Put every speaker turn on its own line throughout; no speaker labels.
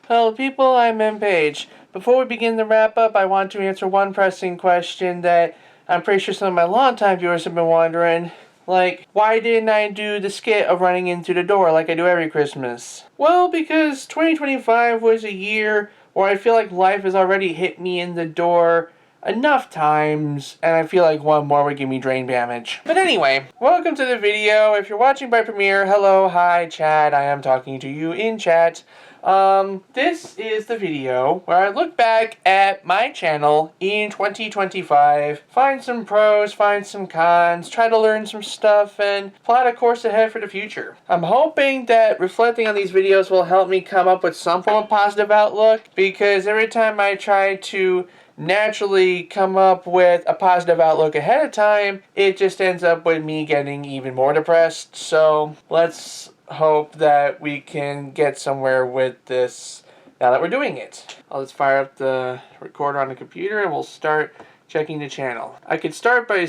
Hello people, I'm MPage. Before we begin the wrap up, I want to answer one pressing question that I'm pretty sure some of my longtime viewers have been wondering. Like, why didn't I do the skit of running into the door like I do every Christmas? Well, because 2025 was a year where I feel like life has already hit me in the door enough times, and I feel like one more would give me brain damage. But anyway, welcome to the video. If you're watching by Premiere, hello, hi, chat. I am talking to you in chat. This is the video where I look back at my channel in 2025, find some pros, find some cons, try to learn some stuff, and plot a course ahead for the future. I'm hoping that reflecting on these videos will help me come up with some form of positive outlook, because every time I try to naturally come up with a positive outlook ahead of time, it just ends up with me getting even more depressed. So let's hope that we can get somewhere with this now that we're doing it. I'll just fire up the recorder on the computer and we'll start checking the channel. I could start by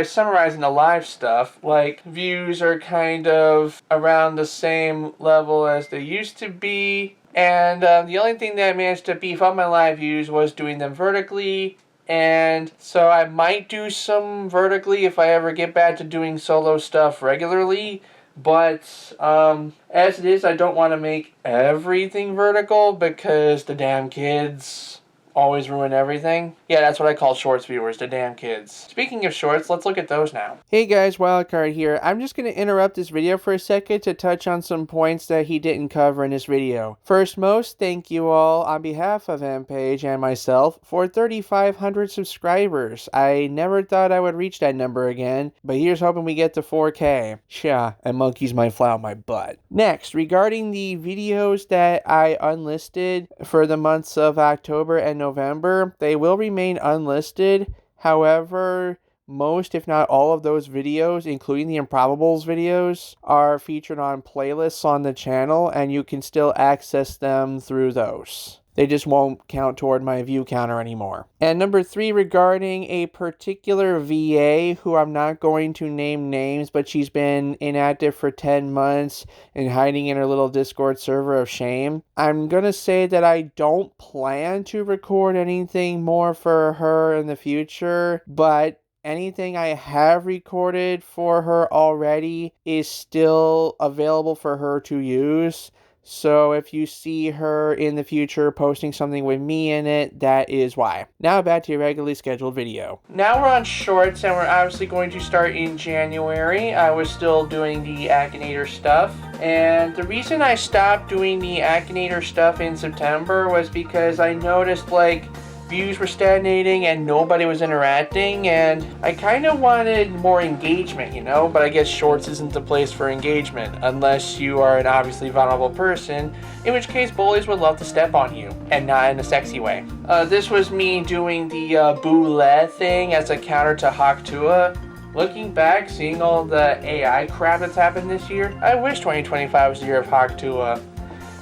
summarizing the live stuff. Like, views are kind of around the same level as they used to be. And the only thing that I managed to beef up my live views was doing them vertically. And so I might do some vertically if I ever get back to doing solo stuff regularly. But as it is, I don't want to make everything vertical because the damn kids always ruin everything. Yeah, that's what I call shorts viewers, the damn kids. Speaking of shorts, let's look at those now. Hey guys, Wildcard here. I'm just going to interrupt this video for a second to touch on some points that he didn't cover in this video. First most, thank you all on behalf of MPage and myself for 3,500 subscribers. I never thought I would reach that number again, but here's hoping we get to 4K. Yeah, and monkeys might fly out my butt. Next, regarding the videos that I unlisted for the months of October and November, they will remain unlisted. However, most, if not all of those videos, including the Improbables videos, are featured on playlists on the channel, and you can still access them through those. They just won't count toward my view counter anymore. And number 3, regarding a particular VA who I'm not going to name names, but she's been inactive for 10 months and hiding in her little Discord server of shame. I'm going to say that I don't plan to record anything more for her in the future, but anything I have recorded for her already is still available for her to use. So if you see her in the future posting something with me in it, that is why. Now back to your regularly scheduled video. Now we're on shorts, and we're obviously going to start in January. I was still doing the Akinator stuff. And the reason I stopped doing the Akinator stuff in September was because I noticed, like, views were stagnating and nobody was interacting, and I kind of wanted more engagement, you know, but I guess shorts isn't the place for engagement unless you are an obviously vulnerable person, in which case bullies would love to step on you, and not in a sexy way. This was me doing the boule thing as a counter to Haktua. Looking back, seeing all the AI crap that's happened this year, I wish 2025 was the year of Haktua.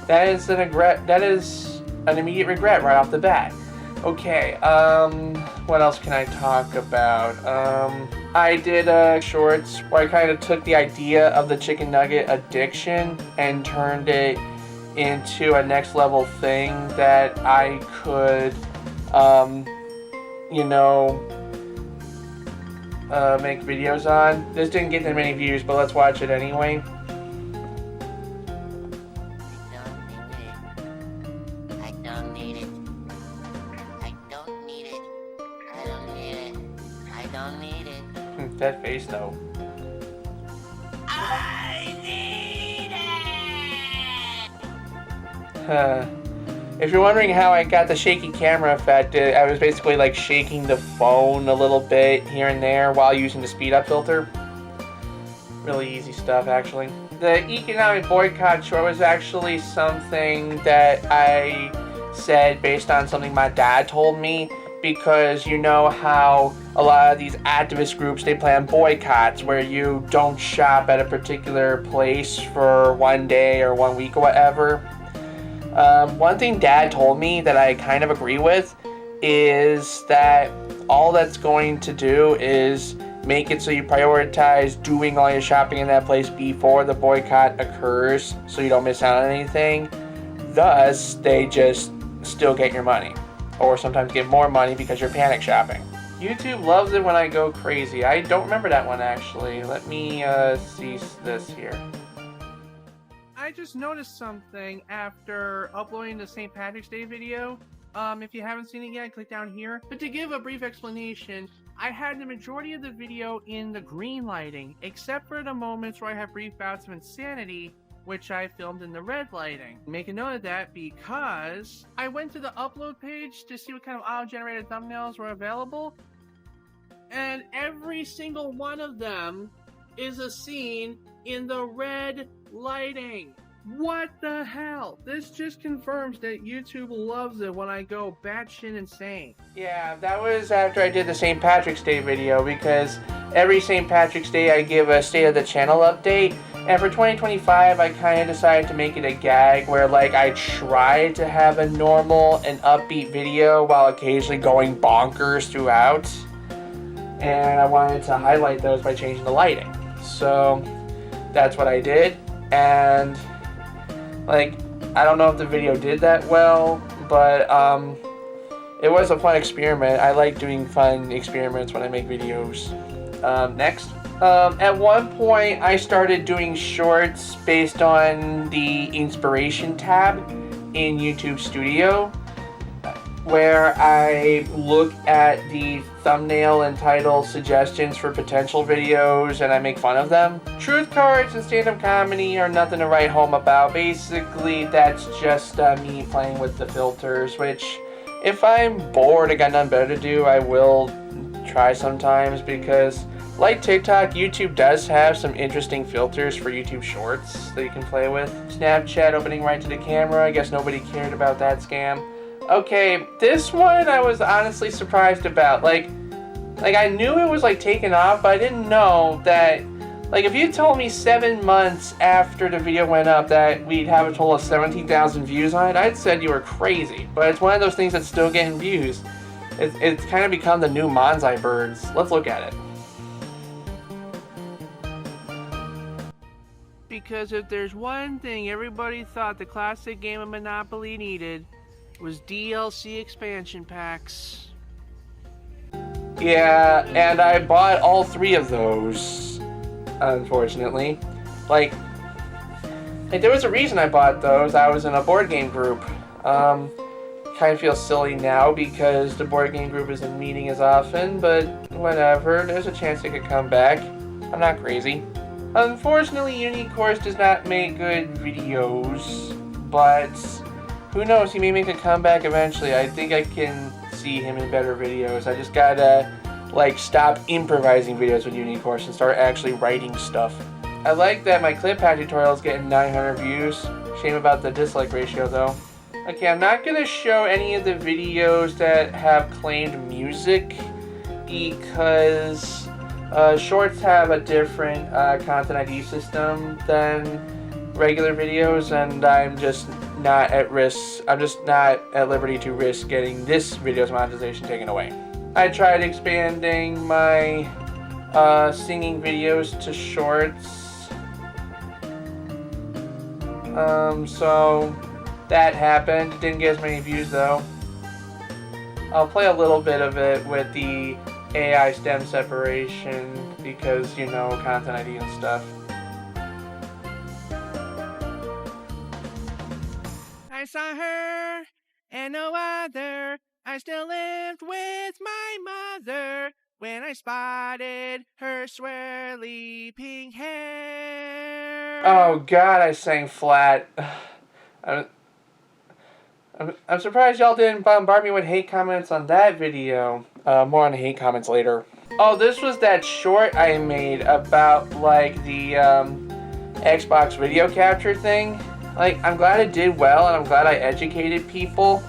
That is an immediate regret right off the bat. Okay, what else can I talk about? I did shorts where I kind of took the idea of the chicken nugget addiction and turned it into a next level thing that I could, make videos on. This didn't get that many views, but let's watch it anyway. That face though. I need it! If you're wondering how I got the shaky camera effect, I was basically like shaking the phone a little bit here and there while using the speed up filter. Really easy stuff, actually. The economic boycott short was actually something that I said based on something my dad told me. Because you know how a lot of these activist groups, they plan boycotts where you don't shop at a particular place for one day or 1 week or whatever. One thing Dad told me that I kind of agree with is that all that's going to do is make it so you prioritize doing all your shopping in that place before the boycott occurs so you don't miss out on anything. thus they just still get your money, or sometimes get more money because you're panic shopping. YouTube loves it when I go crazy. I don't remember that one actually. Let me see this here. I just noticed something after uploading the St. Patrick's Day video. If you haven't seen it yet, click down here. But to give a brief explanation, I had the majority of the video in the green lighting, except for the moments where I have brief bouts of insanity, which I filmed in the red lighting. Make a note of that because I went to the upload page to see what kind of auto-generated thumbnails were available, and every single one of them is a scene in the red lighting. What the hell? This just confirms that YouTube loves it when I go batshit insane. Yeah, that was after I did the St. Patrick's Day video, because every St. Patrick's Day I give a state of the channel update, and for 2025 I kind of decided to make it a gag where like I try to have a normal and upbeat video while occasionally going bonkers throughout, and I wanted to highlight those by changing the lighting. So that's what I did, and like, I don't know if the video did that well, but it was a fun experiment. I like doing fun experiments when I make videos. Next. At one point, I started doing shorts based on the inspiration tab in YouTube Studio, where I look at the thumbnail and title suggestions for potential videos and I make fun of them. Truth cards and stand-up comedy are nothing to write home about. Basically, that's just me playing with the filters, which if I'm bored, I got nothing better to do, I will try sometimes, because like TikTok, YouTube does have some interesting filters for YouTube Shorts that you can play with. Snapchat opening right to the camera, I guess nobody cared about that scam. Okay, this one I was honestly surprised about. Like I knew it was like taken off, but I didn't know that, like, if you told me 7 months after the video went up that we'd have a total of 17,000 views on it, I'd said you were crazy. But it's one of those things that's still getting views. It's kind of become the new Manzai birds. Let's look at it. Because if there's one thing everybody thought the classic game of Monopoly needed, was DLC expansion packs. Yeah, and I bought all 3 of those, unfortunately. Like there was a reason I bought those. I was in a board game group. Kind of feel silly now because the board game group isn't meeting as often, but whatever. There's a chance it could come back. I'm not crazy. Unfortunately, Unicourse does not make good videos, but who knows, he may make a comeback eventually. I think I can see him in better videos. I just gotta, like, stop improvising videos with Unicourse and start actually writing stuff. I like that my clip hack tutorial is getting 900 views. Shame about the dislike ratio, though. Okay, I'm not gonna show any of the videos that have claimed music because shorts have a different content ID system than regular videos, and I'm just not at risk. I'm just not at liberty to risk getting this video's monetization taken away. I tried expanding my singing videos to shorts. So that happened. It didn't get as many views though. I'll play a little bit of it with the AI stem separation because, you know, content ID and stuff. I saw her and no other. I still lived with my mother when I spotted her swirly pink hair. Oh God, I sang flat. I'm surprised y'all didn't bombard me with hate comments on that video. More on the hate comments later. Oh, this was that short I made about, like, the Xbox video capture thing. Like, I'm glad it did well, and I'm glad I educated people,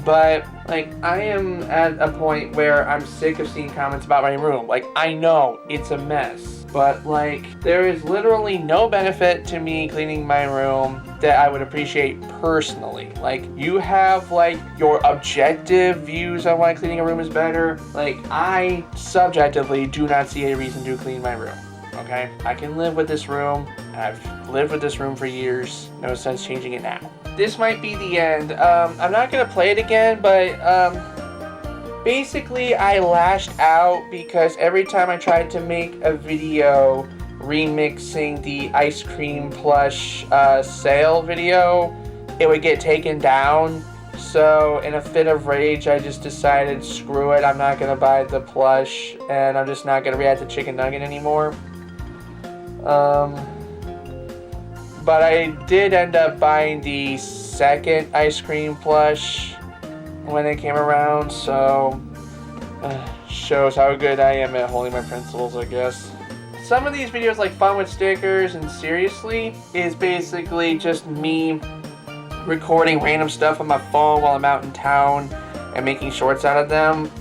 but, like, I am at a point where I'm sick of seeing comments about my room. Like, I know it's a mess, but, like, there is literally no benefit to me cleaning my room that I would appreciate personally. Like, you have, like, your objective views on why cleaning a room is better. Like, I subjectively do not see a reason to clean my room. Okay? I can live with this room. I've lived with this room for years. No sense changing it now. this might be the end. I'm not gonna play it again, but basically I lashed out because every time I tried to make a video remixing the ice cream plush sale video, it would get taken down. So in a fit of rage, I just decided, screw it, I'm not gonna buy the plush, and I'm just not gonna react to Chicken Nugget anymore. But I did end up buying the second ice cream plush when it came around, so shows how good I am at holding my principles, I guess. Some of these videos, like Fun with Stickers and Seriously, is basically just me recording random stuff on my phone while I'm out in town and making shorts out of them.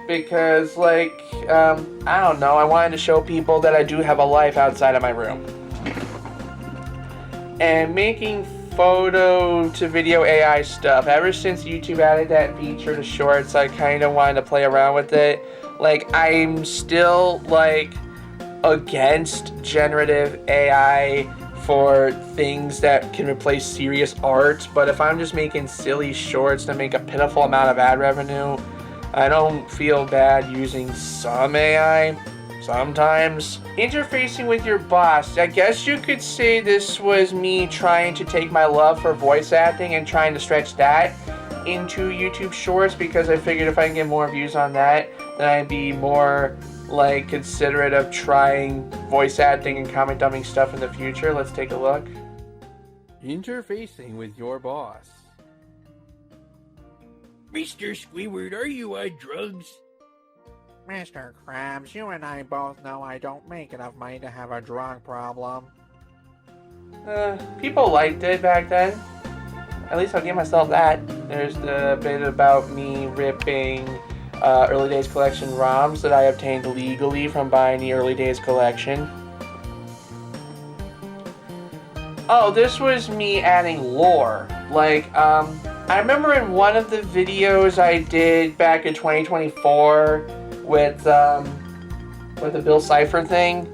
Because, like, I don't know, I wanted to show people that I do have a life outside of my room. And making photo to video AI stuff. Ever since YouTube added that feature to shorts, I kind of wanted to play around with it. Like, I'm still, like, against generative AI for things that can replace serious art, but if I'm just making silly shorts to make a pitiful amount of ad revenue, I don't feel bad using some AI. Sometimes. Interfacing with your boss. I guess you could say this was me trying to take my love for voice acting and trying to stretch that into YouTube Shorts, because I figured if I can get more views on that, then I'd be more, like, considerate of trying voice acting and comic dubbing stuff in the future. Let's take a look. Interfacing with your boss.
Mr. Squidward, are you on drugs?
Mr. Krabs, you and I both know I don't make enough money to have a drug problem.
People liked it back then. At least I'll give myself that. There's the bit about me ripping Early Days Collection ROMs that I obtained legally from buying the Early Days Collection. Oh, this was me adding lore. Like, I remember in one of the videos I did back in 2024 with the Bill Cipher thing,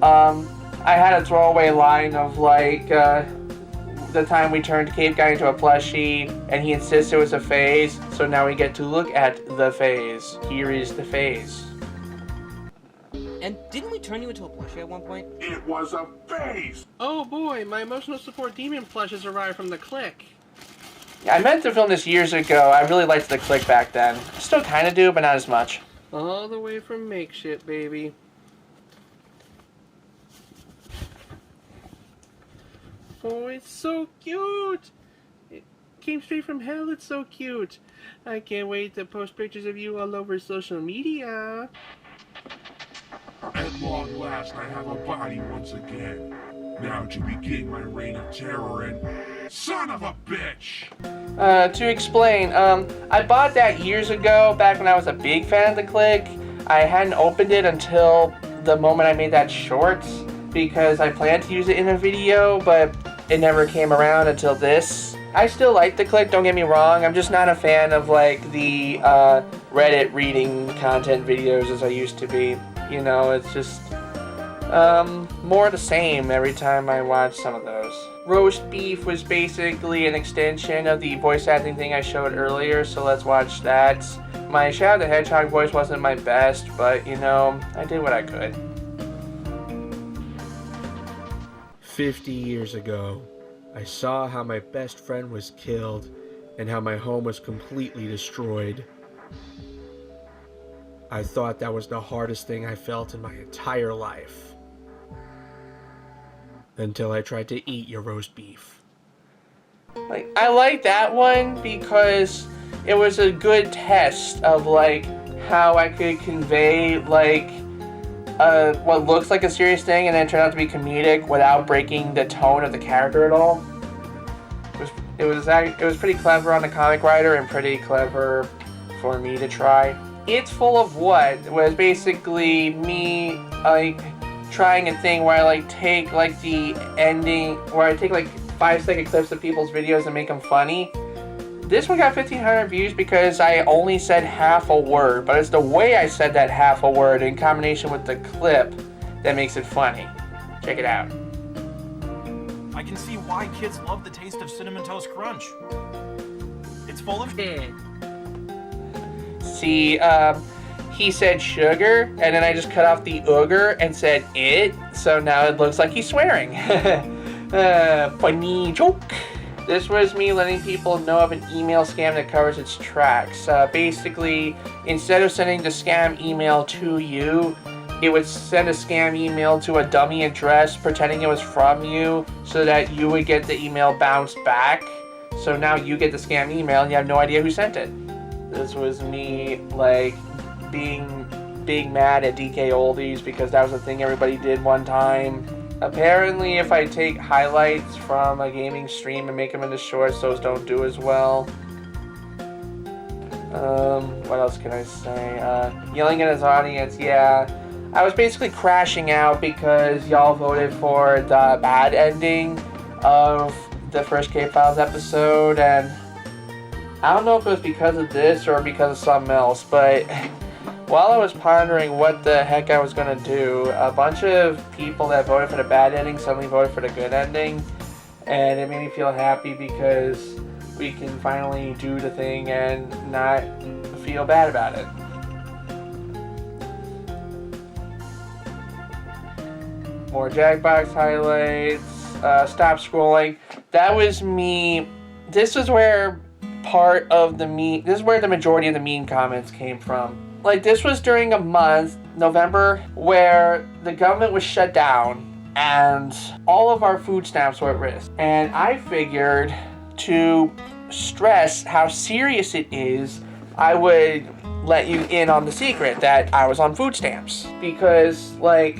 I had a throwaway line of, like, the time we turned Cape Guy into a plushie, and he insists it was a phase, so now we get to look at the phase. Here is the phase.
And didn't we turn you into a plushie at one point?
It was a phase!
Oh boy, my emotional support demon plush has arrived from the Click. Yeah, I meant to film this years ago. I really liked the Click back then. Still kind of do, but not as much. All the way from Makeship, baby. Oh, it's so cute! It came straight from hell, it's so cute. I can't wait to post pictures of you all over social media.
At long last, I have a body once again. Now to begin my reign of terror and... Son of a bitch!
To explain, I bought that years ago, back when I was a big fan of the Click. I hadn't opened it until the moment I made that short, because I planned to use it in a video, but it never came around until this. I still like the Click, don't get me wrong. I'm just not a fan of, like, the Reddit reading content videos as I used to be. You know, it's just more the same every time I watch some of those. Roast Beef was basically an extension of the voice acting thing I showed earlier, so let's watch that. My Shadow the Hedgehog voice wasn't my best, but, you know, I did what I could.
50 years ago, I saw how my best friend was killed and how my home was completely destroyed. I thought that was the hardest thing I felt in my entire life. Until I tried to eat your roast beef.
Like, I like that one because it was a good test of, like, how I could convey, like, what looks like a serious thing and then turn out to be comedic without breaking the tone of the character at all. It was pretty clever on the comic writer and pretty clever for me to try. It's Full of What was basically me, like, trying a thing where I, like, take, like, the ending, where I take, like, 5-second clips of people's videos and make them funny. This one got 1,500 views because I only said half a word, but it's the way I said that half a word in combination with the clip that makes it funny. Check it out.
I can see why kids love the taste of Cinnamon Toast Crunch. It's full of shit.
See, he said sugar, and then I just cut off the ooger and said it, so now it looks like he's swearing. Funny joke. This was me letting people know of an email scam that covers its tracks. Basically, instead of sending the scam email to you, it would send a scam email to a dummy address pretending it was from you so that you would get the email bounced back. So now you get the scam email and you have no idea who sent it. This was me, like, being mad at DK Oldies because that was a thing everybody did one time. Apparently, if I take highlights from a gaming stream and make them into shorts, those don't do as well. What else can I say? Yelling at his audience, yeah. I was basically crashing out because y'all voted for the bad ending of the first K-Files episode, and I don't know if it was because of this or because of something else, but while I was pondering what the heck I was going to do, a bunch of people that voted for the bad ending suddenly voted for the good ending, and it made me feel happy because we can finally do the thing and not feel bad about it. More Jackbox highlights. Stop scrolling. That was me. This is where part of the meme. This is where the majority of the meme comments came from. Like, this was during a month, November, where the government was shut down and all of our food stamps were at risk. And I figured to stress how serious it is, I would let you in on the secret that I was on food stamps. Because, like,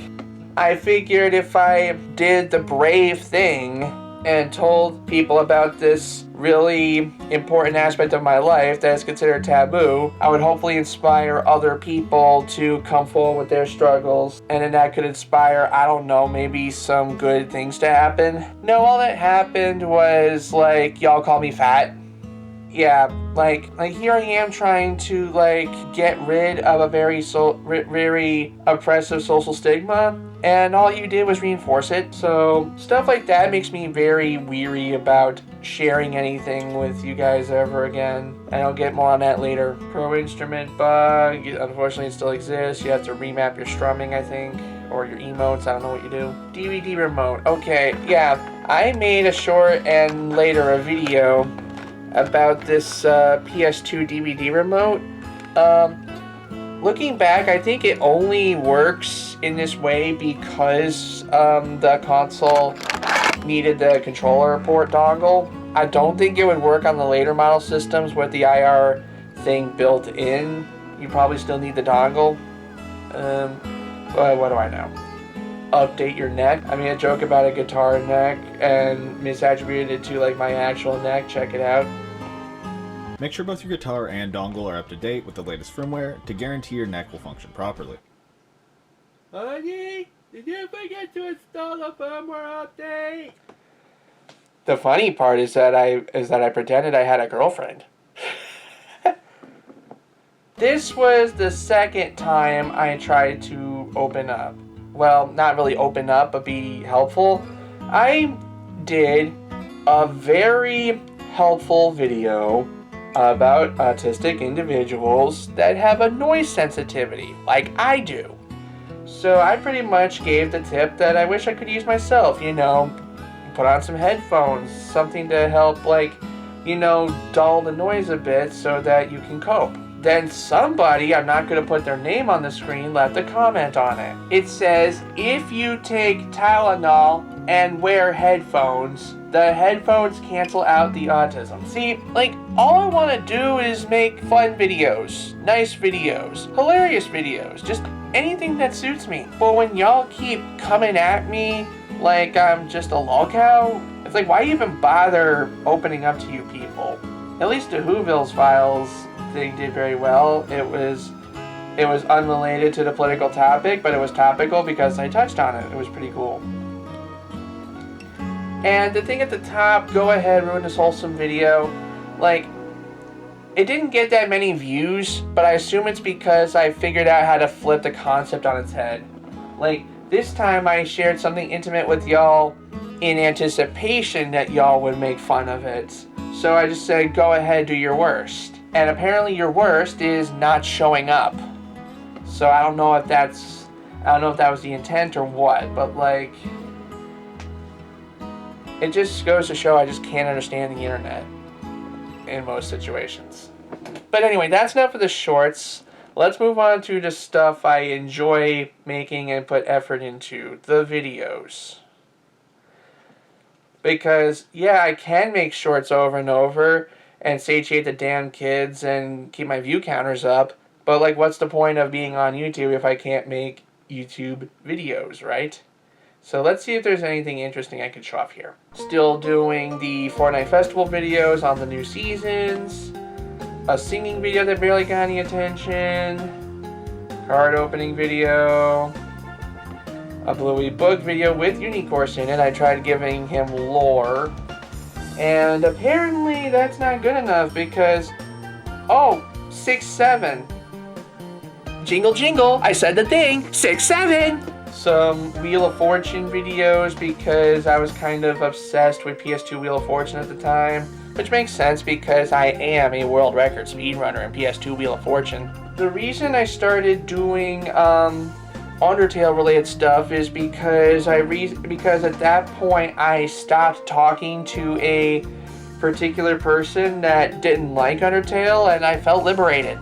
I figured if I did the brave thing and told people about this really important aspect of my life that is considered taboo, I would hopefully inspire other people to come forward with their struggles, and then that could inspire, I don't know, maybe some good things to happen. No, all that happened was, like, y'all call me fat. Yeah, like here I am trying to, like, get rid of a very oppressive social stigma, and all you did was reinforce it. So stuff like that makes me very weary about sharing anything with you guys ever again. And I'll get more on that later. Pro instrument bug, unfortunately it still exists. You have to remap your strumming, I think, or your emotes, I don't know what you do. DVD remote, okay, yeah. I made a short and later a video about this PS2 DVD remote. Looking back, I think it only works in this way because the console needed the controller port dongle. I don't think it would work on the later model systems with the IR thing built in. You probably still need the dongle. What do I know? Update your neck. I mean, a joke about a guitar neck and misattributed it to, like, my actual neck. Check it out.
Make sure both your guitar and dongle are up to date with the latest firmware to guarantee your neck will function properly.
Honey, did you forget to install the firmware update? The funny part is that I pretended I had a girlfriend. This was the second time I tried to open up. Well, not really open up, but be helpful. I did a very helpful video about autistic individuals that have a noise sensitivity, like I do. So I pretty much gave the tip that I wish I could use myself, you know, put on some headphones, something to help, like, you know, dull the noise a bit so that you can cope. Then somebody, I'm not going to put their name on the screen, left a comment on it. It says, if you take Tylenol and wear headphones, the headphones cancel out the autism. See, like, all I want to do is make fun videos, nice videos, hilarious videos, just anything that suits me. But when y'all keep coming at me like I'm just a lolcow, it's like, why even bother opening up to you people? At least the Whoville's Files thing did very well. It was unrelated to the political topic, but it was topical because I touched on it. It was pretty cool. And the thing at the top, go ahead, ruin this wholesome video. Like, it didn't get that many views, but I assume it's because I figured out how to flip the concept on its head. Like, this time I shared something intimate with y'all in anticipation that y'all would make fun of it. So I just said, go ahead, do your worst. And apparently your worst is not showing up. So I don't know if that was the intent or what, but like, it just goes to show I just can't understand the internet in most situations. But anyway, that's enough for the shorts. Let's move on to the stuff I enjoy making and put effort into, the videos. Because, yeah, I can make shorts over and over and satiate the damn kids and keep my view counters up, but, like, what's the point of being on YouTube if I can't make YouTube videos, right? So let's see if there's anything interesting I can show off here. Still doing the Fortnite Festival videos on the new seasons. A singing video that barely got any attention. Card opening video. A Bluey book video with Unicourse in it. I tried giving him lore. And apparently that's not good enough because... Oh, 6-7. Jingle jingle, I said the thing. 6-7. Some Wheel of Fortune videos because I was kind of obsessed with PS2 Wheel of Fortune at the time. Which makes sense because I am a world record speedrunner in PS2 Wheel of Fortune. The reason I started doing Undertale related stuff is because at that point I stopped talking to a particular person that didn't like Undertale and I felt liberated.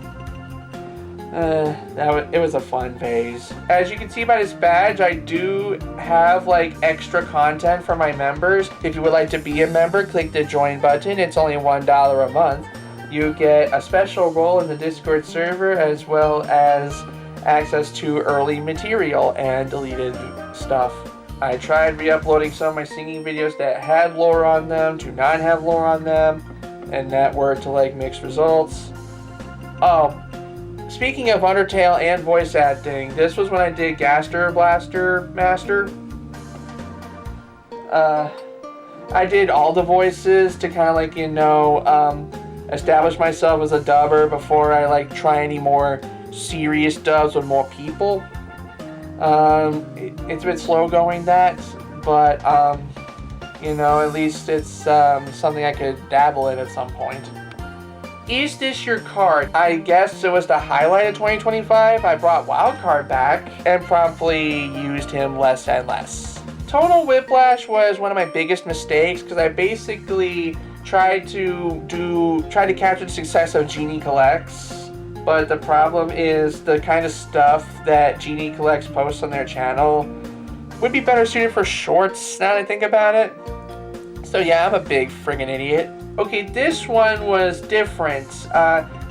It was a fun phase. As you can see by this badge, I do have like extra content for my members. If you would like to be a member, click the join button. It's only $1 a month. You get a special role in the Discord server as well as access to early material and deleted stuff. I tried re-uploading some of my singing videos that had lore on them to not have lore on them, and that worked to like mixed results. Oh. Speaking of Undertale and voice acting, this was when I did Gaster Blaster Master. I did all the voices to kind of like, establish myself as a dubber before I like try any more serious dubs with more people. It's a bit slow going that, but at least it's something I could dabble in at some point. Is this your card? I guess it was the highlight of 2025. I brought Wildcard back and promptly used him less and less. Tonal Whiplash was one of my biggest mistakes because I basically tried to capture the success of Genie Collects, but the problem is the kind of stuff that Genie Collects posts on their channel would be better suited for shorts now that I think about it. So yeah, I'm a big friggin' idiot. Okay, this one was different.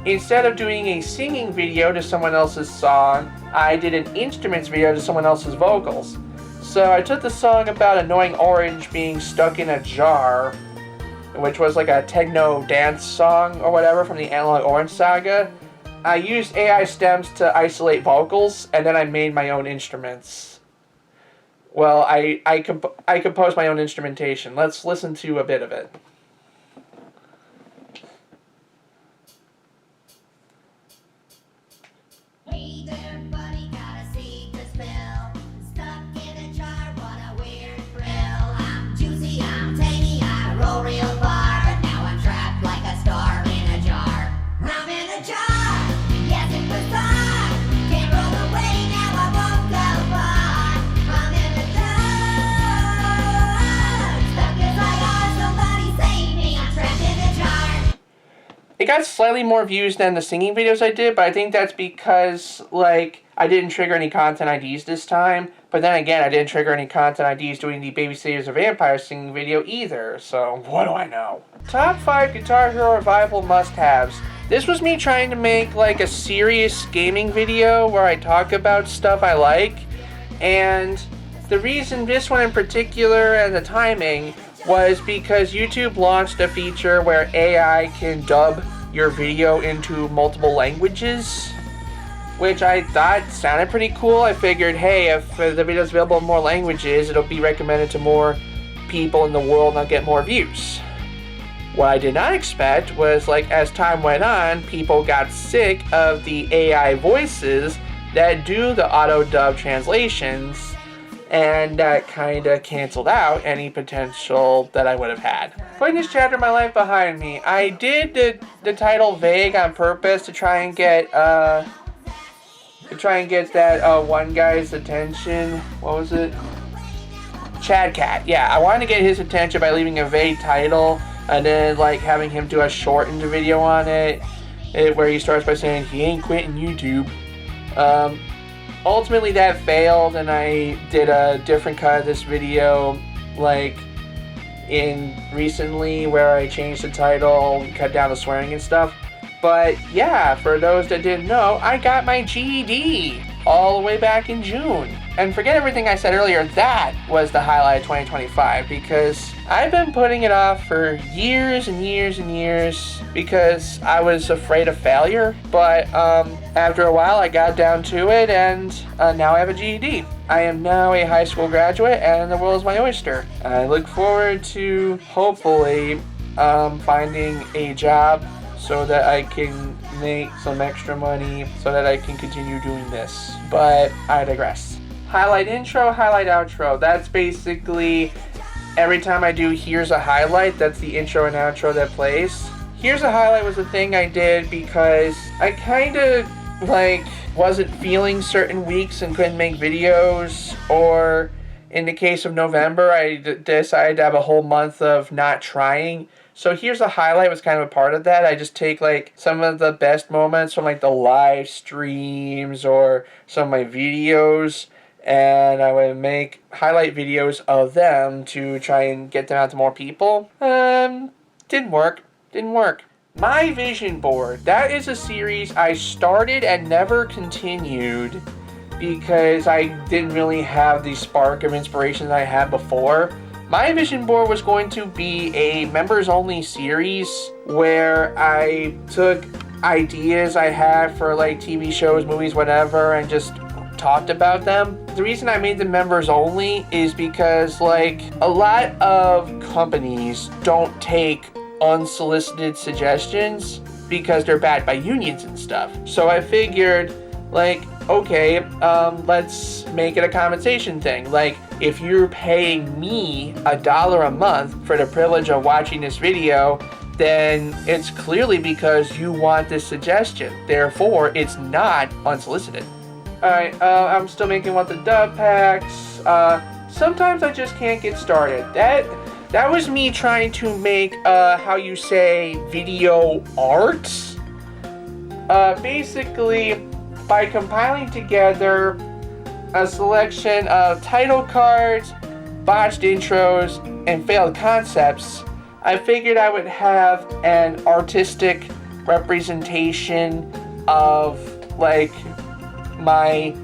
Instead of doing a singing video to someone else's song, I did an instruments video to someone else's vocals. So I took the song about Annoying Orange being stuck in a jar, which was like a techno dance song or whatever from the Analog Orange saga. I used AI stems to isolate vocals, and then I made my own instruments. Well, I composed my own instrumentation. Let's listen to a bit of it.
Hey there, buddy, got a secret spell. Stuck in a jar, what a weird thrill. I'm juicy, I'm tangy, I roll real far. Now I'm trapped like a star in a jar. I'm in a jar, yes, it was fun. Can't roll away, now I won't go far. I'm in a jar, stuck as I are, somebody save me. I'm trapped in a jar.
It got slightly more views than the singing videos I did, but I think that's because, like, I didn't trigger any content IDs this time. But then again, I didn't trigger any content IDs doing the Babysitters of Vampires singing video either, so what do I know? Top 5 Guitar Hero Revival must-haves. This was me trying to make, like, a serious gaming video where I talk about stuff I like. And the reason this one in particular and the timing was because YouTube launched a feature where AI can dub your video into multiple languages, which I thought sounded pretty cool. I figured, hey, if the video's available in more languages, it'll be recommended to more people in the world and I'll get more views. What I did not expect was, like, as time went on, people got sick of the AI voices that do the auto-dub translations, and that kind of canceled out any potential that I would have had. Putting this chapter of my life behind me, I did the title vague on purpose to try and get that one guy's attention. What was it? Chad Cat. Yeah, I wanted to get his attention by leaving a vague title and then like having him do a shortened video on it where he starts by saying he ain't quitting YouTube. Ultimately that failed, and I did a different cut of this video like recently where I changed the title, cut down the swearing and stuff. But yeah, for those that didn't know, I got my GED all the way back in June. And forget everything I said earlier, that was the highlight of 2025, because I've been putting it off for years and years and years because I was afraid of failure. But after a while I got down to it, and now I have a GED. I am now a high school graduate and the world is my oyster. I look forward to hopefully finding a job so that I can make some extra money so that I can continue doing this. But I digress. Highlight intro, highlight outro. That's basically every time I do here's a highlight, that's the intro and outro that plays. Here's a highlight was a thing I did because I kind of like wasn't feeling certain weeks and couldn't make videos, or in the case of November, I decided to have a whole month of not trying. So here's a highlight was kind of a part of that. I just take like some of the best moments from like the live streams or some of my videos, and I would make highlight videos of them to try and get them out to more people. Didn't work. My vision board, that is a series I started and never continued because I didn't really have the spark of inspiration that I had before. My vision board was going to be a members only series where I took ideas I had for like TV shows, movies, whatever, and just talked about them. The reason I made them members only is because like a lot of companies don't take unsolicited suggestions because they're backed by unions and stuff. So I figured like, okay, let's make it a compensation thing. Like, if you're paying me $1 a month for the privilege of watching this video, then it's clearly because you want this suggestion. Therefore, it's not unsolicited. Alright, I'm still making the dub packs. Sometimes I just can't get started. That was me trying to make, how you say, video art. Basically, by compiling together a selection of title cards, botched intros, and failed concepts, I figured I would have an artistic representation of, like, my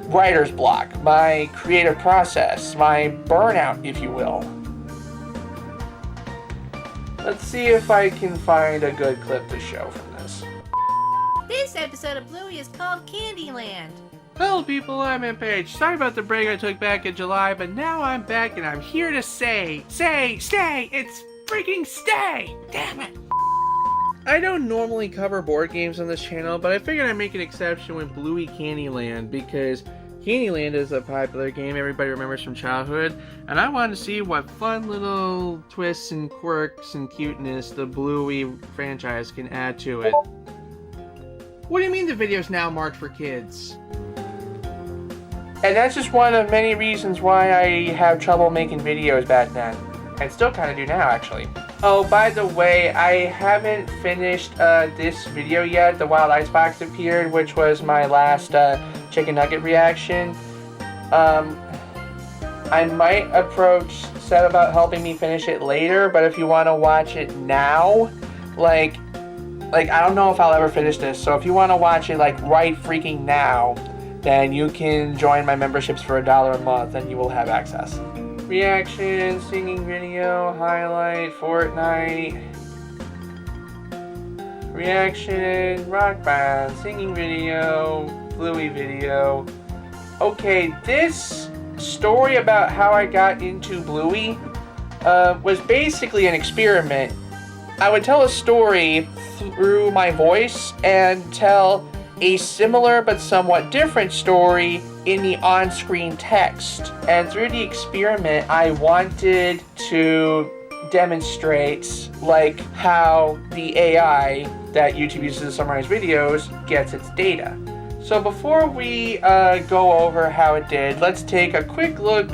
writer's block, my creative process, my burnout, if you will. Let's see if I can find a good clip to show from this.
This episode of Bluey is called Candyland.
Hello people, I'm MPage. Sorry about the break I took back in July, but now I'm back and I'm here to stay! It's freaking stay! Damn it! I don't normally cover board games on this channel, but I figured I'd make an exception with Bluey Candyland because Candyland is a popular game everybody remembers from childhood, and I wanted to see what fun little twists and quirks and cuteness the Bluey franchise can add to it. What do you mean the video's now marked for kids? And that's just one of many reasons why I have trouble making videos back then. And still kind of do now, actually. Oh, by the way, I haven't finished this video yet. The Wild Icebox appeared, which was my last chicken nugget reaction. I might approach Seth about helping me finish it later, but if you want to watch it now, like I don't know if I'll ever finish this, so if you want to watch it like right freaking now, then you can join my memberships for $1 a month and you will have access. Reaction, singing video, highlight, Fortnite. Reaction, rock band, singing video, Bluey video. Okay, this story about how I got into Bluey was basically an experiment. I would tell a story through my voice and tell a similar but somewhat different story in the on-screen text. And through the experiment, I wanted to demonstrate like how the AI that YouTube uses to summarize videos gets its data. So before we go over how it did, let's take a quick look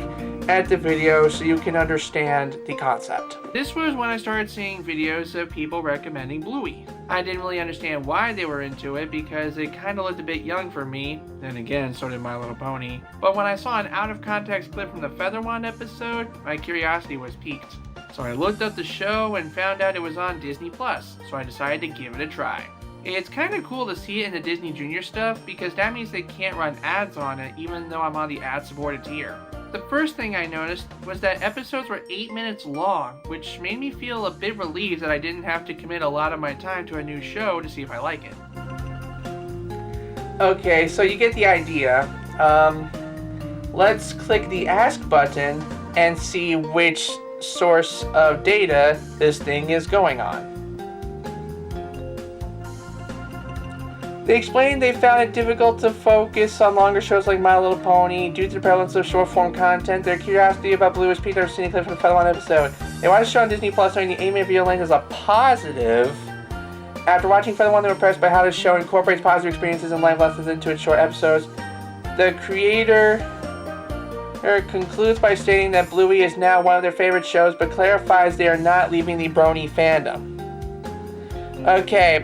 at the video so you can understand the concept. This was when I started seeing videos of people recommending Bluey. I didn't really understand why they were into it because it kind of looked a bit young for me. Then again, so did My Little Pony. But when I saw an out-of-context clip from the Feather Wand episode, my curiosity was piqued. So I looked up the show and found out it was on Disney+, so I decided to give it a try. It's kind of cool to see it in the Disney Junior stuff because that means they can't run ads on it even though I'm on the ad-supported tier. The first thing I noticed was that episodes were 8 minutes long, which made me feel a bit relieved that I didn't have to commit a lot of my time to a new show to see if I like it. Okay, so you get the idea. Let's click the Ask button and see which source of data this thing is going on. They explained they found it difficult to focus on longer shows like My Little Pony due to the prevalence of short-form content. Their curiosity about Blue was piqued after seeing a clip from the Feather Wand episode. They watched the show on Disney Plus, knowing the 8-minute video length is a positive. After watching Feather Wand, they were impressed by how the show incorporates positive experiences and life lessons into its short episodes. The creator concludes by stating that Bluey is now one of their favorite shows, but clarifies they are not leaving the Brony fandom. Okay,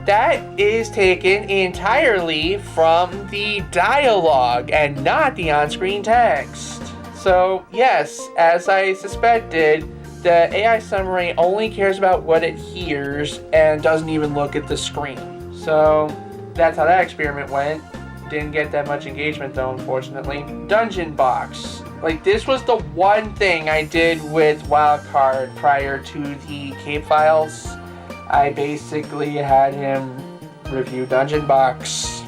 that is taken entirely from the dialogue and not the on-screen text. So yes, as I suspected, the AI summary only cares about what it hears and doesn't even look at the screen. So that's how that experiment went. Didn't get that much engagement though, unfortunately. Dungeon Box. Like, this was the one thing I did with Wildcard prior to the Cape Files. I basically had him review Dungeon Box.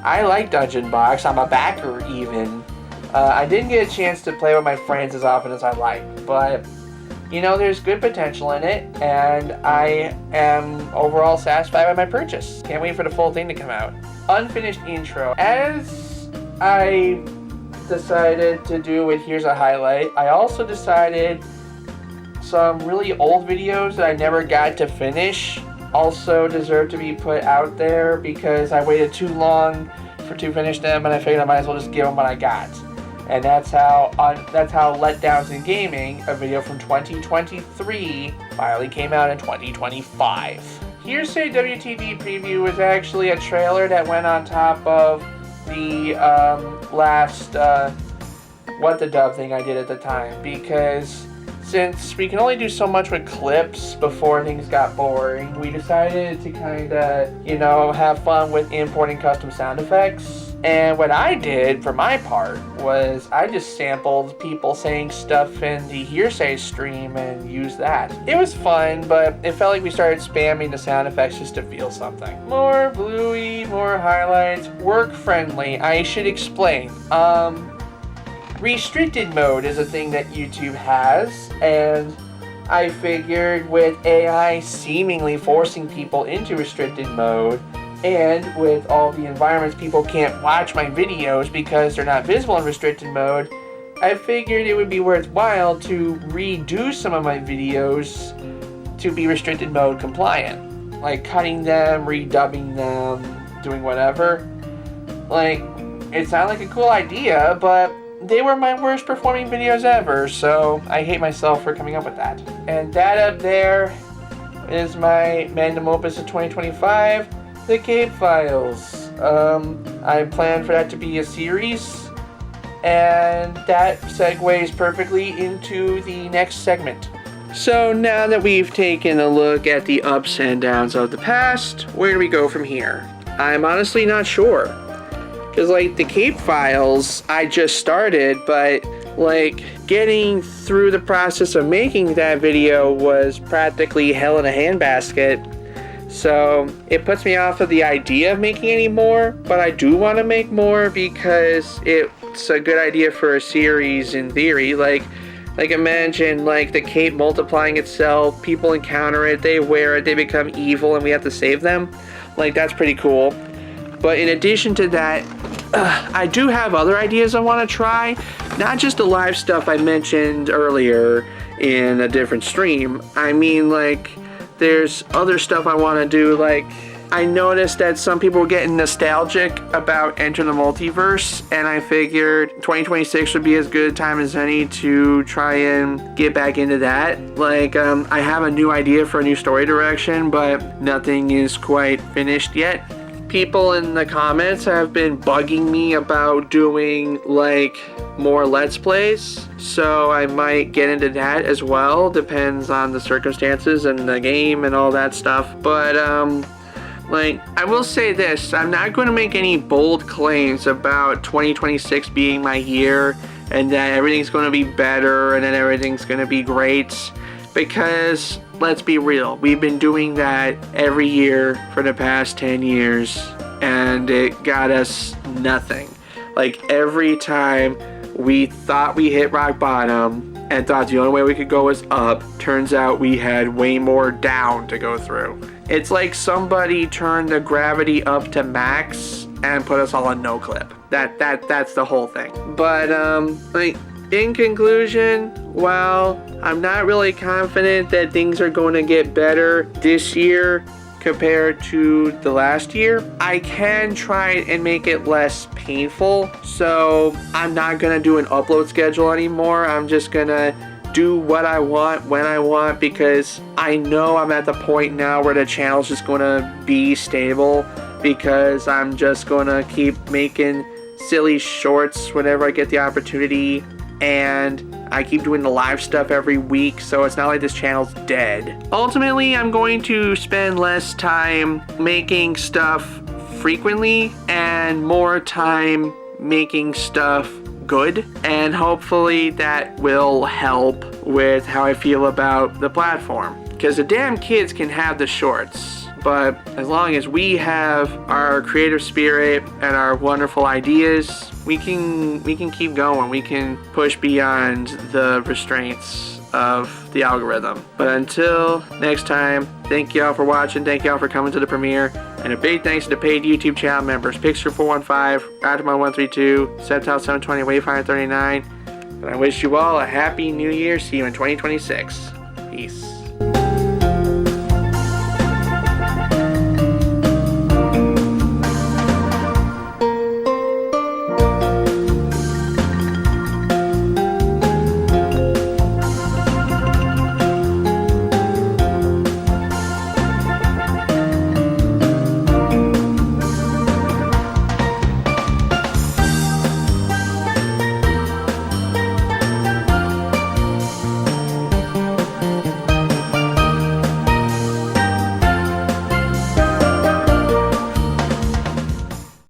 I like Dungeon Box. I'm a backer even. I didn't get a chance to play with my friends as often as I like, but you know, there's good potential in it, and I am overall satisfied by my purchase. Can't wait for the full thing to come out. Unfinished intro. As I decided to do with Here's a Highlight, I also decided some really old videos that I never got to finish also deserve to be put out there because I waited too long to finish them, and I figured I might as well just give them what I got. And that's how Letdowns in Gaming, a video from 2023, finally came out in 2025. Hearsay WTV preview was actually a trailer that went on top of the last What the Dub thing I did at the time, because since we can only do so much with clips before things got boring, we decided to kind of, you know, have fun with importing custom sound effects. And what I did, for my part, was I just sampled people saying stuff in the Hearsay stream and used that. It was fun, but it felt like we started spamming the sound effects just to feel something. More Bluey, more highlights, work-friendly. I should explain. Restricted mode is a thing that YouTube has, and I figured with AI seemingly forcing people into restricted mode, and with all the environments people can't watch my videos because they're not visible in restricted mode, I figured it would be worthwhile to redo some of my videos to be restricted mode compliant. Like cutting them, redubbing them, doing whatever. Like, it sounded like a cool idea, but they were my worst performing videos ever, so I hate myself for coming up with that. And that up there is my magnum opus of 2025. The Cape Files. I plan for that to be a series, and that segues perfectly into the next segment. So now that we've taken a look at the ups and downs of the past, where do we go from here? I'm honestly not sure. Because, like, the Cape Files, I just started, but, like, getting through the process of making that video was practically hell in a handbasket. So it puts me off of the idea of making any more, but I do want to make more because it's a good idea for a series in theory. Like imagine like the cape multiplying itself, people encounter it, they wear it, they become evil, and we have to save them. Like, that's pretty cool. But in addition to that, I do have other ideas I want to try. Not just the live stuff I mentioned earlier in a different stream. I mean, like, there's other stuff I want to do. Like, I noticed that some people were getting nostalgic about Enter the Multiverse, and I figured 2026 would be as good a time as any to try and get back into that. Like, I have a new idea for a new story direction, but nothing is quite finished yet. People in the comments have been bugging me about doing, like, more Let's Plays, so I might get into that as well. Depends on the circumstances and the game and all that stuff. But, like, I will say this, I'm not going to make any bold claims about 2026 being my year and that everything's going to be better and that everything's going to be great, because let's be real, we've been doing that every year for the past 10 years and it got us nothing. Like, every time we thought we hit rock bottom and thought the only way we could go was up, turns out we had way more down to go through. It's like somebody turned the gravity up to max and put us all on no clip. That's the whole thing. But like, in conclusion, while I'm not really confident that things are going to get better this year compared to the last year, I can try and make it less painful. So I'm not gonna do an upload schedule anymore. I'm just gonna do what I want when I want, because I know I'm at the point now where the channel's just gonna be stable, because I'm just gonna keep making silly shorts whenever I get the opportunity, and I keep doing the live stuff every week, so it's not like this channel's dead. Ultimately, I'm going to spend less time making stuff frequently and more time making stuff good, and hopefully that will help with how I feel about the platform, because the damn kids can have the shorts, but as long as we have our creative spirit and our wonderful ideas, we can keep going. We can push beyond the restraints of the algorithm. But until next time, thank y'all for watching, thank y'all for coming to the premiere, and a big thanks to the paid YouTube channel members, Pixar415, Optimon132, Septile720, Wayfinder39, and I wish you all a happy new year. See you in 2026. Peace.